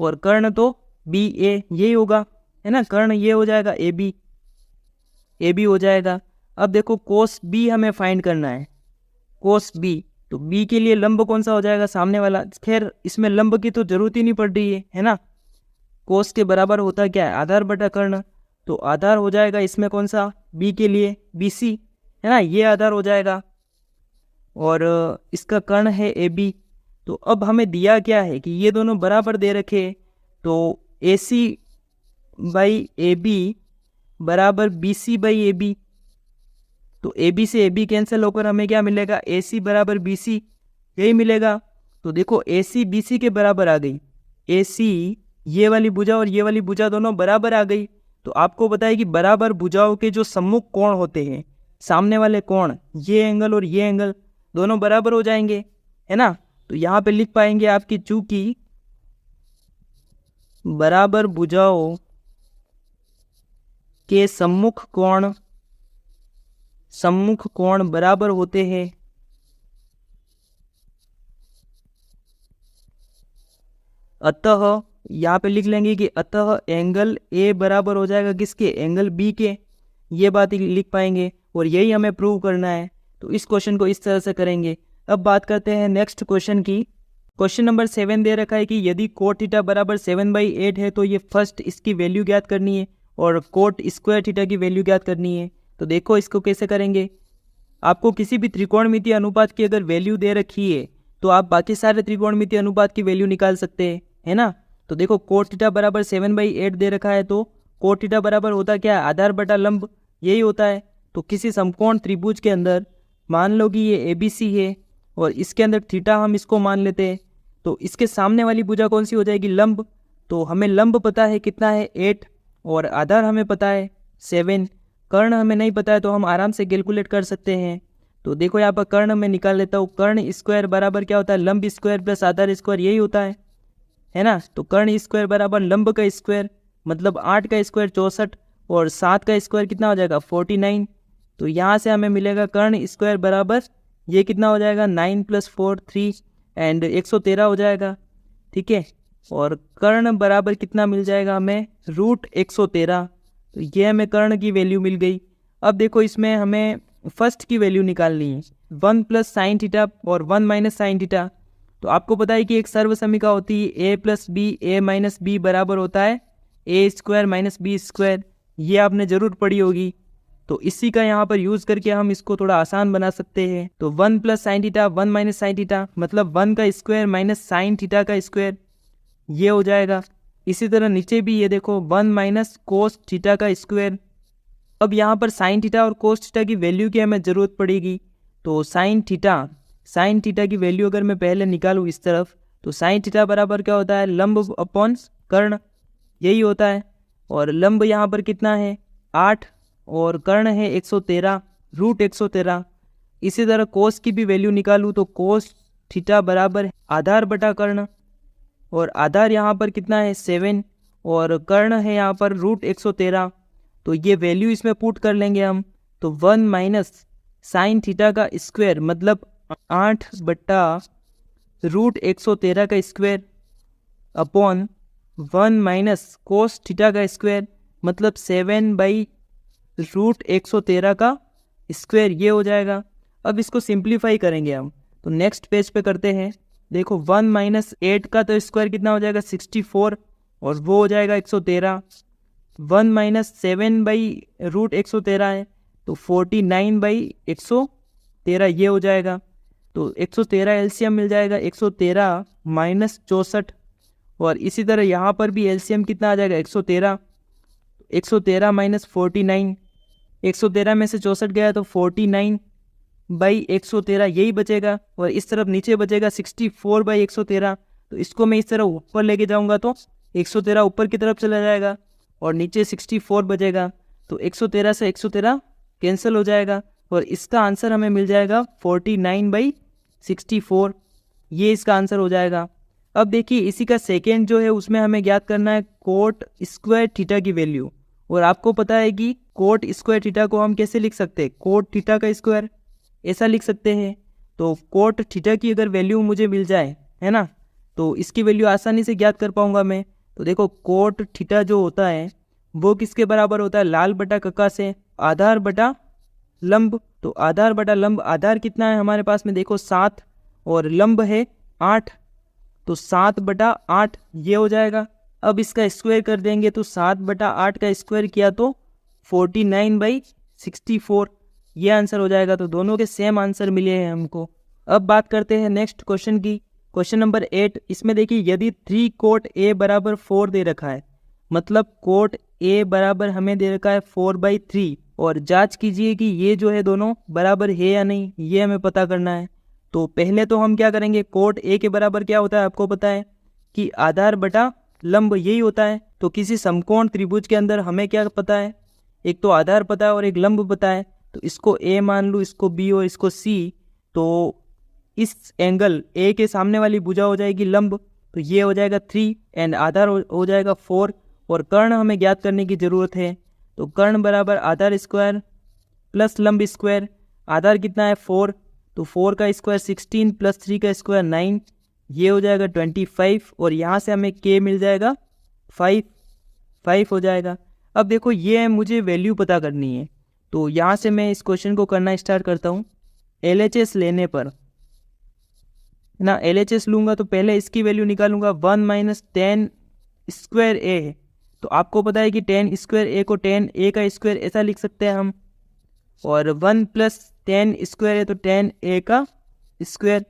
और कर्ण तो बी ए यही होगा, है ना, कर्ण ये हो जाएगा ए बी हो जाएगा। अब देखो कोस बी हमें फाइंड करना है, कोस बी, तो बी के लिए लंब कौन सा हो जाएगा, सामने वाला। खैर इसमें लंब की तो जरूरत ही नहीं पड़ रही है ना, कोस के बराबर होता क्या है, आधार बटा कर्ण। तो आधार हो जाएगा इसमें कौन सा, बी के लिए बी सी, है ना, ये आधार हो जाएगा। और इसका कर्ण है ए बी। तो अब हमें दिया क्या है कि ये दोनों बराबर दे रखे, तो A C by A B बराबर B C by A B. तो ए बी से ए बी कैंसिल होकर हमें क्या मिलेगा, ए सी बराबर बी सी, यही मिलेगा। तो देखो ए सी बी सी के बराबर आ गई, ए सी ये वाली भुजा और ये वाली भुजा दोनों बराबर आ गई। तो आपको पता है कि बराबर भुजाओं के जो सम्मुख कोण होते हैं, सामने वाले कोण, ये एंगल और ये एंगल दोनों बराबर हो जाएंगे, है ना। तो यहाँ पे लिख पाएंगे आपकी चूंकि बराबर भुजाओं के सम्मुख कोण बराबर होते हैं, अतः यहाँ पे लिख लेंगे कि अतः एंगल ए बराबर हो जाएगा किसके, एंगल बी के, ये बात लिख पाएंगे। और यही हमें प्रूव करना है, तो इस क्वेश्चन को इस तरह से करेंगे। अब बात करते हैं नेक्स्ट क्वेश्चन की। क्वेश्चन नंबर 7 दे रखा है कि यदि कोट थीटा बराबर 7/8 है तो ये फर्स्ट इसकी वैल्यू ज्ञात करनी है और कोट स्क्वायर थीटा की वैल्यू ज्ञात करनी है। तो देखो इसको कैसे करेंगे। आपको किसी भी त्रिकोणमितीय अनुपात की अगर वैल्यू दे रखी है तो आप बाकी सारे त्रिकोणमितीय अनुपात की वैल्यू निकाल सकते हैं, है ना। तो देखो कोट थीटा बराबर 7/8 दे रखा है, तो कोट थीटा बराबर होता क्या है, आधार बटा लंब, यही होता है। तो किसी समकोण त्रिभुज के अंदर मान लो कि ये ए बी सी है और इसके अंदर थीटा हम इसको मान लेते हैं, तो इसके सामने वाली भुजा कौन सी हो जाएगी, लंब। तो हमें लंब पता है कितना है 8 और आधार हमें पता है 7, कर्ण हमें नहीं पता है तो हम आराम से कैलकुलेट कर सकते हैं। तो देखो यहाँ पर कर्ण में निकाल लेता हूँ, कर्ण स्क्वायर बराबर क्या होता है, लंब स्क्वायर प्लस आधार स्क्वायर, यही होता है ना। तो कर्ण स्क्वायर बराबर लंब का स्क्वायर, मतलब 8 का स्क्वायर 64 और 7 का स्क्वायर कितना हो जाएगा 49। तो यहाँ से हमें मिलेगा कर्ण स्क्वायर बराबर ये कितना हो जाएगा 9 + 4 3 एंड 113 हो जाएगा, ठीक है। और कर्ण बराबर कितना मिल जाएगा हमें, √113। तो ये हमें कर्ण की वैल्यू मिल गई। अब देखो इसमें हमें फर्स्ट की वैल्यू निकालनी है, 1 + sin थीटा और 1 - sin थीटा। तो आपको पता है कि एक सर्वसमीका होती है a + b a - b बराबर होता है a² - b², ये आपने ज़रूर पढ़ी होगी। तो इसी का यहाँ पर यूज़ करके हम इसको थोड़ा आसान बना सकते हैं। तो 1 + sin थीटा 1 - sin थीटा मतलब 1 का स्क्वायर माइनस sin थीटा का स्क्वायर, ये हो जाएगा। इसी तरह नीचे भी ये देखो 1 - cos थीटा का स्क्वायर। अब यहाँ पर sin थीटा और cos थीटा की वैल्यू की हमें ज़रूरत पड़ेगी। तो sin थीटा की वैल्यू अगर मैं पहले निकालूँ इस तरफ, तो sin थीटा बराबर क्या होता है, लंब अपॉन कर्ण, यही होता है। और लंब यहाँ पर कितना है 8 और कर्ण है 113, √113। इसी तरह कोस की भी वैल्यू निकालूँ तो कोस थीटा बराबर आधार बटा कर्ण, और आधार यहाँ पर कितना है 7 और कर्ण है यहाँ पर √113। तो ये वैल्यू इसमें पुट कर लेंगे हम। तो 1 - sin थीटा का स्क्वायर मतलब 8 बटा √113 का स्क्वायर अपॉन 1 - cos थीटा का स्क्वायर मतलब 7/√113 का स्क्वायर, ये हो जाएगा। अब इसको सिंप्लीफाई करेंगे हम, तो नेक्स्ट पेज पे करते हैं। देखो 1 माइनस 8 का तो स्क्वायर कितना हो जाएगा 64 और वो हो जाएगा 113। 1 माइनस 7 बाई रूट 113 है तो 49 बाई 113 ये हो जाएगा। तो 113 एलसीएम मिल जाएगा 113 माइनस 64 और इसी तरह यहाँ पर भी एलसीएम कितना आ जाएगा 113। 113 माइनस 49, 113 में से 64 गया तो 49 बाई 113 यही बचेगा और इस तरफ नीचे बचेगा 64 बाई 113। तो इसको मैं इस तरह ऊपर लेके जाऊंगा तो 113 ऊपर की तरफ चला जाएगा और नीचे 64 बचेगा। तो 113 से 113 कैंसिल हो जाएगा और इसका आंसर हमें मिल जाएगा 49 बाई 64, ये इसका आंसर हो जाएगा। अब देखिए इसी का सेकेंड जो है उसमें हमें ज्ञात करना है कोट स्क्वायर थीटा की वैल्यू। और आपको पता है कि कोट स्क्वायर थीटा को हम कैसे लिख सकते हैं, कोट थीटा का स्क्वायर ऐसा लिख सकते हैं। तो कोट थीटा की अगर वैल्यू मुझे मिल जाए है ना, तो इसकी वैल्यू आसानी से ज्ञात कर पाऊंगा मैं। तो देखो कोट थीटा जो होता है वो किसके बराबर होता है, लाल बटा कक्का से आधार बटा लंब। तो आधार बटा लंब, आधार कितना है हमारे पास में देखो 7 और लंब है 8, तो 7 बटा 8 ये हो जाएगा। अब इसका स्क्वायर कर देंगे तो 7 बटा 8 का स्क्वायर किया तो 49 बाई 64 ये आंसर हो जाएगा। तो दोनों के सेम आंसर मिले हैं हमको। अब बात करते हैं नेक्स्ट क्वेश्चन की, क्वेश्चन नंबर 8। इसमें देखिए यदि 3 कोट ए बराबर 4 दे रखा है, मतलब कोट ए बराबर हमें दे रखा है 4/3 और जांच कीजिए कि ये जो है दोनों बराबर है या नहीं, ये हमें पता करना है। तो पहले तो हम क्या करेंगे, कोट ए के बराबर क्या होता है आपको पता है कि आधार बटा लंब यही होता है। तो किसी समकोण त्रिभुज के अंदर हमें क्या पता है, एक तो आधार पता है और एक लंब पता है। तो इसको ए मान लूँ, इसको बी और इसको सी। तो इस एंगल ए के सामने वाली भुजा हो जाएगी लंब, तो ये हो जाएगा 3 एंड आधार हो जाएगा 4 और कर्ण हमें ज्ञात करने की ज़रूरत है। तो कर्ण बराबर आधार स्क्वायर प्लस लंब स्क्वायर। आधार कितना है 4, तो 4 का स्क्वायर 16 प्लस 3 का स्क्वायर 9 ये हो जाएगा 25 और यहाँ से हमें के मिल जाएगा 5 हो जाएगा। अब देखो ये मुझे वैल्यू पता करनी है, तो यहाँ से मैं इस क्वेश्चन को करना स्टार्ट करता हूँ। LHS लेने पर ना, LHS लूँगा तो पहले इसकी वैल्यू निकालूंगा। 1 माइनस 10 स्क्वायर ए है, तो आपको पता है कि 10 स्क्वायर ए को 10 ए का स्क्वायर ऐसा लिख सकते हैं हम, और 1 प्लस 10 स्क्वायर है तो 10 ए का स्क्वायर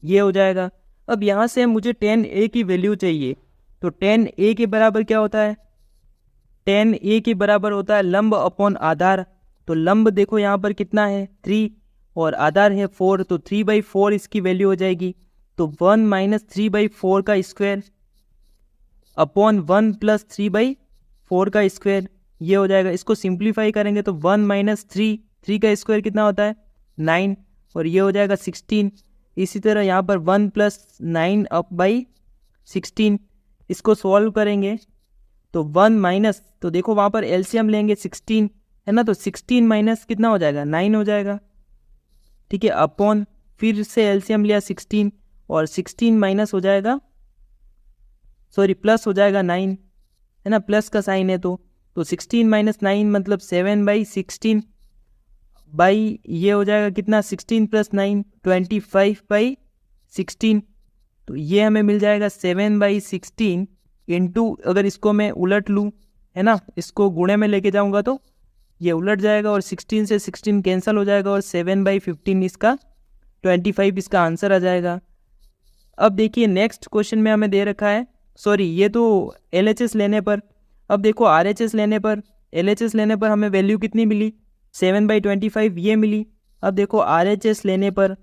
ये हो जाएगा। अब यहाँ से मुझे 10 ए की वैल्यू चाहिए, तो 10 ए के बराबर क्या होता है, 10 ए के बराबर होता है लंब अपॉन आधार। तो लंब देखो यहाँ पर कितना है 3 और आधार है 4, तो 3/4 इसकी वैल्यू हो जाएगी। तो 1 माइनस 3/4 का स्क्वायर अपॉन 1 प्लस 3/4 का स्क्वायर ये हो जाएगा। इसको सिंप्लीफाई करेंगे तो 1 माइनस 3 का स्क्वायर कितना होता है 9 और ये हो जाएगा 16। इसी तरह यहाँ पर 1 प्लस 9 अप बाई 16, इसको सॉल्व करेंगे तो 1 माइनस, तो देखो वहाँ पर एलसीएम लेंगे 16 है ना, तो 16 माइनस कितना हो जाएगा 9 हो जाएगा, ठीक है। अपॉन फिर से एलसीएम लिया 16 और 16 माइनस हो जाएगा, सॉरी प्लस हो जाएगा 9 है ना, प्लस का साइन है तो 16 माइनस 9 मतलब 7/16 बाई ये हो जाएगा कितना 16 प्लस 9 25/16। तो ये हमें मिल जाएगा 7/16 इंटू, अगर इसको मैं उलट लूँ है ना, इसको गुणे में लेके जाऊंगा तो ये उलट जाएगा और 16 से 16 कैंसिल हो जाएगा और 7/15 इसका 25 इसका आंसर आ जाएगा। अब देखिए नेक्स्ट क्वेश्चन में हमें दे रखा है, सॉरी ये तो LHS लेने पर। अब देखो RHS लेने पर, LHS लेने पर हमें वैल्यू कितनी मिली 7/25 ये मिली। अब देखो RHS लेने पर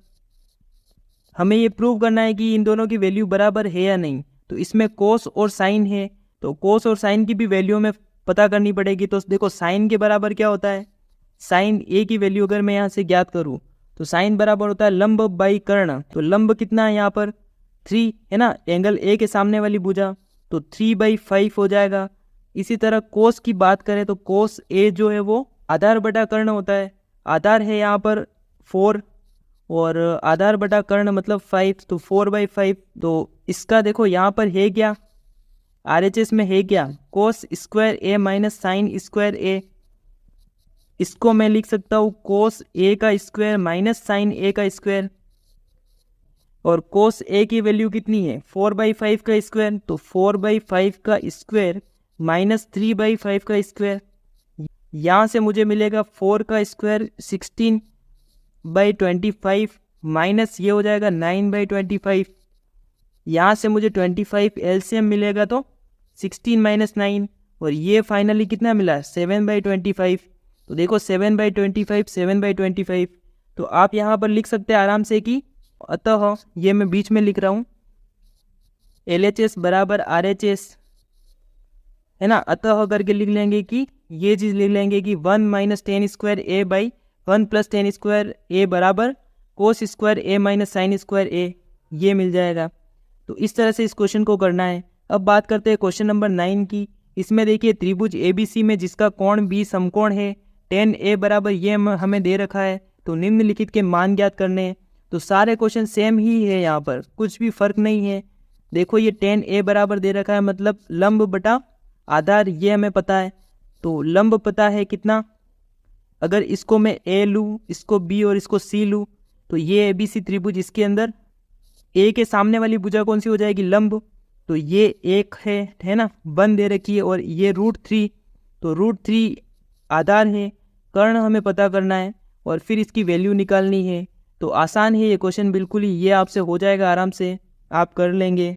हमें ये प्रूव करना है कि इन दोनों की वैल्यू बराबर है या नहीं। तो इसमें कोस और साइन है, तो कोस और साइन की भी वैल्यू में पता करनी पड़ेगी। तो देखो साइन के बराबर क्या होता है, साइन ए की वैल्यू अगर मैं यहाँ से ज्ञात करूँ तो साइन बराबर होता है लंब बाई कर्ण। तो लंब कितना है यहाँ पर 3 है ना, एंगल ए के सामने वाली भुजा, तो 3/5 हो जाएगा। इसी तरह कोस की बात करें तो कोस ए जो है वो आधार बटा कर्ण होता है। आधार है यहाँ पर 4 और आधार बटा कर्ण मतलब 5, तो 4/5। तो इसका देखो यहाँ पर है क्या, RHS में है क्या, कोस square A minus sine square ए। इसको मैं लिख सकता हूँ कोस ए का स्क्वायर माइनस साइन ए का स्क्वायर। और कोस ए की वैल्यू कितनी है 4/5 का स्क्वायर, तो 4/5 का स्क्वायर माइनस 3/5 का स्क्वायर, यहाँ से मुझे मिलेगा 4 का स्क्वायर 16/25 माइनस ये हो जाएगा 9/25, यहाँ से मुझे 25 एलसीएम मिलेगा तो 16 माइनस 9, और ये फाइनली कितना मिला 7/25। तो देखो 7/25 7/25, तो आप यहाँ पर लिख सकते हैं आराम से कि अतः ये मैं बीच में लिख रहा हूँ LHS बराबर RHS, है ना। अतः करके लिख लेंगे कि ये चीज़ लिख लेंगे कि 1 minus tan square A by 1 plus tan square A बराबर cos square A minus sine square A, ये मिल जाएगा। तो इस तरह से इस क्वेश्चन को करना है। अब बात करते हैं क्वेश्चन नंबर 9 की। इसमें देखिए त्रिभुज ABC में जिसका कोण B समकोण है, tan A बराबर ये हमें दे रखा है, तो निम्नलिखित के मान ज्ञात करने हैं। तो सारे क्वेश्चन सेम ही है, यहाँ पर कुछ भी फर्क नहीं है। देखो ये tan A बराबर दे रखा है, मतलब लंब बटा आधार, ये हमें पता है। तो लंब पता है कितना, अगर इसको मैं A लूँ, इसको B और इसको C लूँ, तो ये ABC त्रिभुज, इसके अंदर A के सामने वाली भुजा कौन सी हो जाएगी लंब, तो ये एक है ना, 1 दे रखी है, और ये √3, तो √3 आधार है। कर्ण हमें पता करना है और फिर इसकी वैल्यू निकालनी है। तो आसान है ये क्वेश्चन, बिल्कुल ही ये आपसे हो जाएगा, आराम से आप कर लेंगे।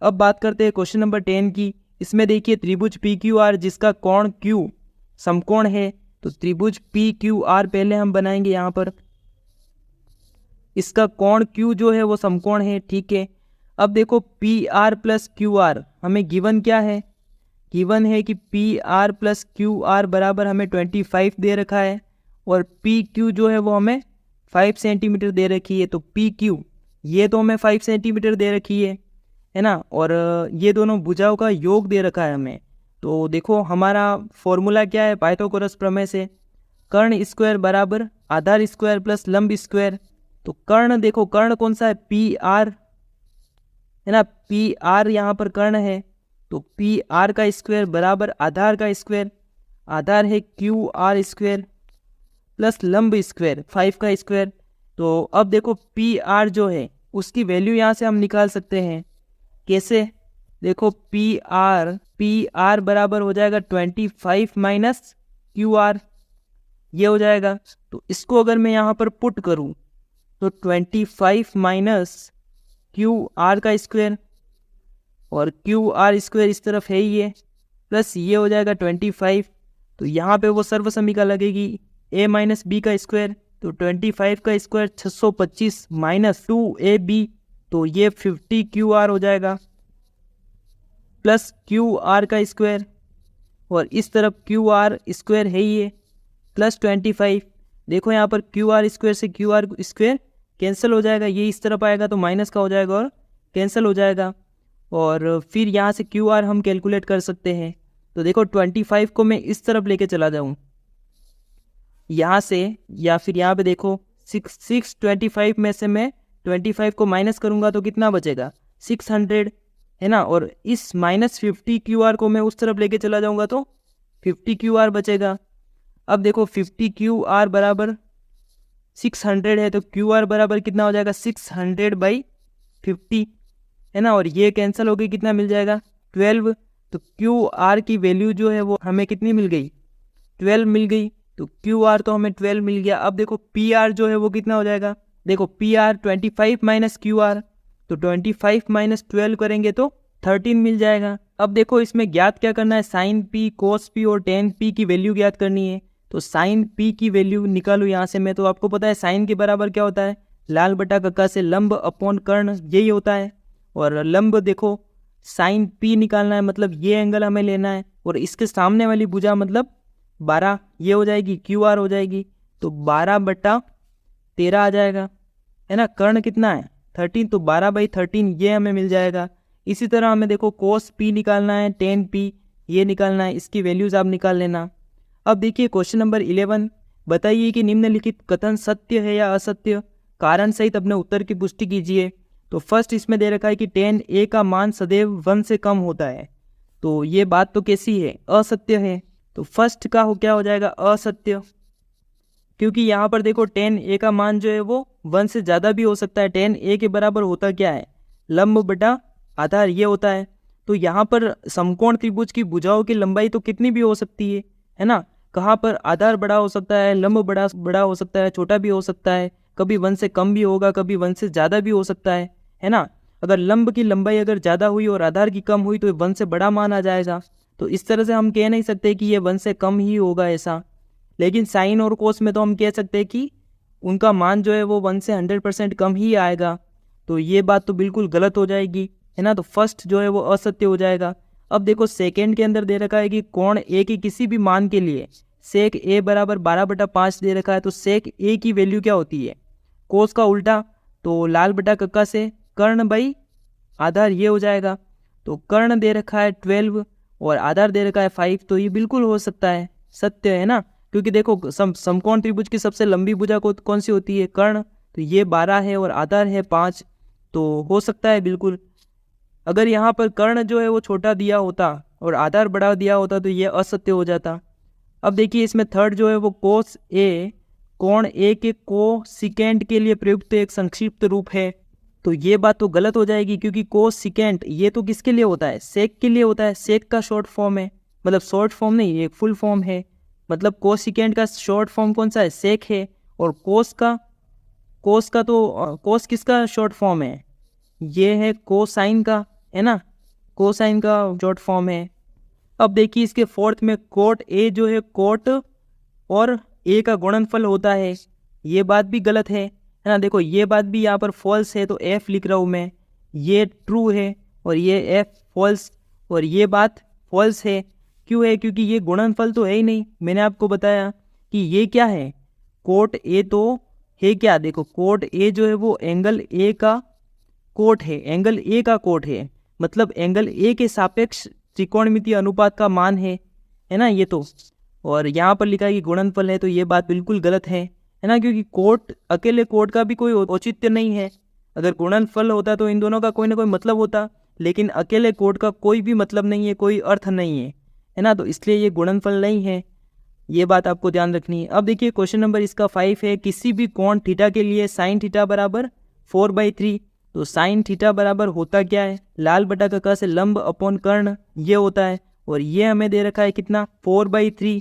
अब बात करते हैं क्वेश्चन नंबर 10 की। इसमें देखिए त्रिभुज PQR जिसका कोण Q समकोण है, तो त्रिभुज PQR पहले हम बनाएंगे। यहाँ पर इसका कोण Q जो है वो समकोण है, ठीक है। अब देखो PR प्लस QR हमें गिवन क्या है, गिवन है कि PR प्लस QR बराबर हमें 25 दे रखा है, और PQ जो है वो हमें 5 सेंटीमीटर दे रखी है। तो PQ ये तो हमें 5 सेंटीमीटर दे रखी है ना, और ये दोनों भुजाओं का योग दे रखा है हमें। तो देखो हमारा फॉर्मूला क्या है पाइथागोरस प्रमेय से, कर्ण स्क्वायर बराबर आधार स्क्वायर प्लस लंब स्क्वायर। तो कर्ण देखो, कर्ण कौन सा है PR, है ना, PR यहाँ पर कर्ण है, तो PR का स्क्वायर बराबर आधार का स्क्वायर, आधार है QR स्क्वायर प्लस लंब स्क्वायर 5 का स्क्वायर। तो अब देखो PR जो है उसकी वैल्यू यहाँ से हम निकाल सकते हैं। कैसे, देखो PR बराबर हो जाएगा 25 माइनस QR, ये हो जाएगा। तो इसको अगर मैं यहाँ पर पुट करूँ तो 25 माइनस QR का स्क्वायर, और QR स्क्वायर इस तरफ है ही है, प्लस ये हो जाएगा 25। तो यहाँ पे वो सर्वसमीका लगेगी A माइनस B का स्क्वायर, तो 25 का स्क्वायर 625 माइनस 2AB, तो ये 50 QR हो जाएगा, प्लस QR का स्क्वायर, और इस तरफ QR स्क्वायर है ही है, प्लस 25। देखो यहाँ पर QR स्क्वायर से QR स्क्वायर कैंसिल हो जाएगा, ये इस तरफ आएगा तो माइनस का हो जाएगा और कैंसिल हो जाएगा, और फिर यहाँ से QR हम कैलकुलेट कर सकते हैं। तो देखो 25 को मैं इस तरफ लेके चला जाऊँ यहाँ से, या फिर यहाँ पे देखो 625 में से मैं 25 को माइनस करूँगा तो कितना बचेगा 600, है ना, और इस माइनस 50 QR को मैं उस तरफ लेके चला जाऊँगा तो 50 QR बचेगा। अब देखो 50 QR बराबर 600 है, तो QR बराबर कितना हो जाएगा 600/50, है ना, और ये कैंसिल हो गई, कितना मिल जाएगा 12। तो QR की वैल्यू जो है वो हमें कितनी मिल गई 12 मिल गई, तो QR तो हमें 12 मिल गया। अब देखो PR जो है वो कितना हो जाएगा, देखो PR 25 माइनस QR, तो 25 माइनस 12 करेंगे तो 13 मिल जाएगा। अब देखो इसमें ज्ञात क्या करना है, साइन P कोस P और टेन P की वैल्यू ज्ञात करनी है। तो साइन P की वैल्यू निकालूँ यहाँ से मैं, तो आपको पता है साइन के बराबर क्या होता है, लाल बटा कक्का से लंब अपॉन कर्ण, यही होता है। और लंब देखो साइन P निकालना है, मतलब ये एंगल हमें लेना है, और इसके सामने वाली भुजा मतलब 12, ये हो जाएगी QR हो जाएगी, तो 12/13 आ जाएगा, है ना। कर्ण कितना है 13, तो 12/13 ये हमें मिल जाएगा। इसी तरह हमें देखो कोस P निकालना है, टेन P ये निकालना है, इसकी वैल्यूज आप निकाल लेना। अब देखिए क्वेश्चन नंबर 11, बताइए कि निम्नलिखित कथन सत्य है या असत्य, कारण सहित अपने उत्तर की पुष्टि कीजिए। तो फर्स्ट इसमें दे रखा है कि tan A का मान सदैव 1 से कम होता है, तो ये बात तो कैसी है, असत्य है। तो फर्स्ट का क्या हो जाएगा असत्य, क्योंकि यहाँ पर देखो tan a का मान जो है वो 1 से ज़्यादा भी हो सकता है। tan a के बराबर होता क्या है, लंब बटा आधार, ये होता है। तो यहाँ पर समकोण त्रिभुज की भुजाओं की लंबाई तो कितनी भी हो सकती है ना। कहाँ पर आधार बड़ा हो सकता है, लंब बड़ा हो सकता है, छोटा भी हो सकता है, कभी 1 से कम भी होगा, कभी 1 से ज़्यादा भी हो सकता है ना। अगर लंब की लंबाई अगर ज़्यादा हुई और आधार की कम हुई तो 1 से बड़ा मान आ जाएगा। तो इस तरह से हम कह नहीं सकते कि ये 1 से कम ही होगा ऐसा। लेकिन साइन और कोस में तो हम कह सकते हैं कि उनका मान जो है वो 1 से 100% कम ही आएगा। तो ये बात तो बिल्कुल गलत हो जाएगी, है ना। तो फर्स्ट जो है वो असत्य हो जाएगा। अब देखो सेकेंड के अंदर दे रखा है कि कोण ए के किसी भी मान के लिए सेक ए बराबर 12/5 दे रखा है। तो सेक ए की वैल्यू क्या होती है, कोस का उल्टा, तो लाल बटा कक्का से कर्ण बाई आधार, ये हो जाएगा। तो कर्ण दे रखा है 12 और आधार दे रखा है 5, तो ये बिल्कुल हो सकता है, सत्य है ना। क्योंकि देखो समकोण त्रिभुज की सबसे लंबी भुजा कौन सी होती है, कर्ण। तो ये 12 है और आधार है 5, तो हो सकता है बिल्कुल। अगर यहाँ पर कर्ण जो है वो छोटा दिया होता और आधार बड़ा दिया होता तो ये असत्य हो जाता। अब देखिए इसमें थर्ड जो है वो कोस ए कोण ए के कोसिकेंट के लिए प्रयुक्त एक संक्षिप्त रूप है। तो ये बात तो गलत हो जाएगी, क्योंकि कोसिकेंट ये तो किसके लिए होता है, सेक के लिए होता है। सेक का शॉर्ट फॉर्म है, मतलब शॉर्ट फॉर्म नहीं, ये फुल फॉर्म है। मतलब कोसिकेंट का शॉर्ट फॉर्म कौन सा है, सेक है। और कोस का तो कोस किसका शॉर्ट फॉर्म है, ये है कोसाइन का, है ना। कोसाइन का शॉर्ट फॉर्म है। अब देखिए इसके फोर्थ में कोट ए जो है कोट और ए का गुणनफल होता है, ये बात भी गलत है ना। देखो ये बात भी यहाँ पर फॉल्स है, तो एफ लिख रहा हूँ मैं, ये ट्रू है और ये एफ फॉल्स, और ये बात फॉल्स है। क्यों है, क्योंकि ये गुणनफल तो है ही नहीं। मैंने आपको बताया कि ये क्या है, कोट ए तो है क्या, देखो कोट ए जो है वो एंगल ए का कोट है, एंगल ए का कोट है, मतलब एंगल ए के सापेक्ष त्रिकोणमितीय अनुपात का मान है ना ये तो। और यहाँ पर लिखा है कि गुणनफल है, तो ये बात बिल्कुल गलत है ना। क्योंकि कोट अकेले कोट का भी कोई औचित्य नहीं है। अगर गुणनफल होता तो इन दोनों का कोई ना कोई मतलब होता, लेकिन अकेले कोट का कोई भी मतलब नहीं है, कोई अर्थ नहीं है ना। तो इसलिए ये गुणनफल नहीं है, ये बात आपको ध्यान रखनी है। अब देखिए क्वेश्चन नंबर इसका 5 है, किसी भी कोण थीटा के लिए साइन थीटा बराबर 4/3। तो साइन थीटा बराबर होता क्या है, लाल बटा कक्का से लंब अपॉन कर्ण, ये होता है। और ये हमें दे रखा है कितना, 4/3।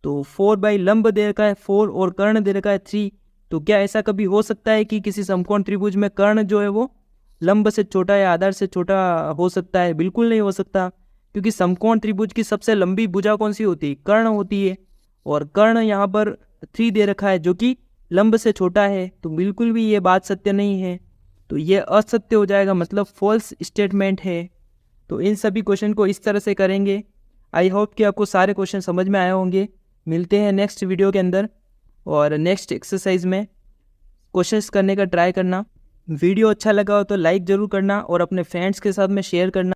तो 4 बाई लंब दे रखा है 4 और कर्ण दे रखा है 3। तो क्या ऐसा कभी हो सकता है कि किसी समकोण त्रिभुज में कर्ण जो है वो लंब से छोटा या आधार से छोटा हो सकता है? बिल्कुल नहीं हो सकता, क्योंकि समकोण त्रिभुज की सबसे लंबी भुजा कौन सी होती है, कर्ण होती है। और कर्ण यहाँ पर 3 दे रखा है जो कि लंब से छोटा है, तो बिल्कुल भी ये बात सत्य नहीं है। तो ये असत्य हो जाएगा, मतलब फॉल्स स्टेटमेंट है। तो इन सभी क्वेश्चन को इस तरह से करेंगे। आई होप कि आपको सारे क्वेश्चन समझ में आए होंगे। मिलते हैं नेक्स्ट वीडियो के अंदर, और नेक्स्ट एक्सरसाइज में क्वेश्चंस करने का ट्राई करना। वीडियो अच्छा लगा हो तो लाइक ज़रूर करना और अपने फ्रेंड्स के साथ में शेयर करना।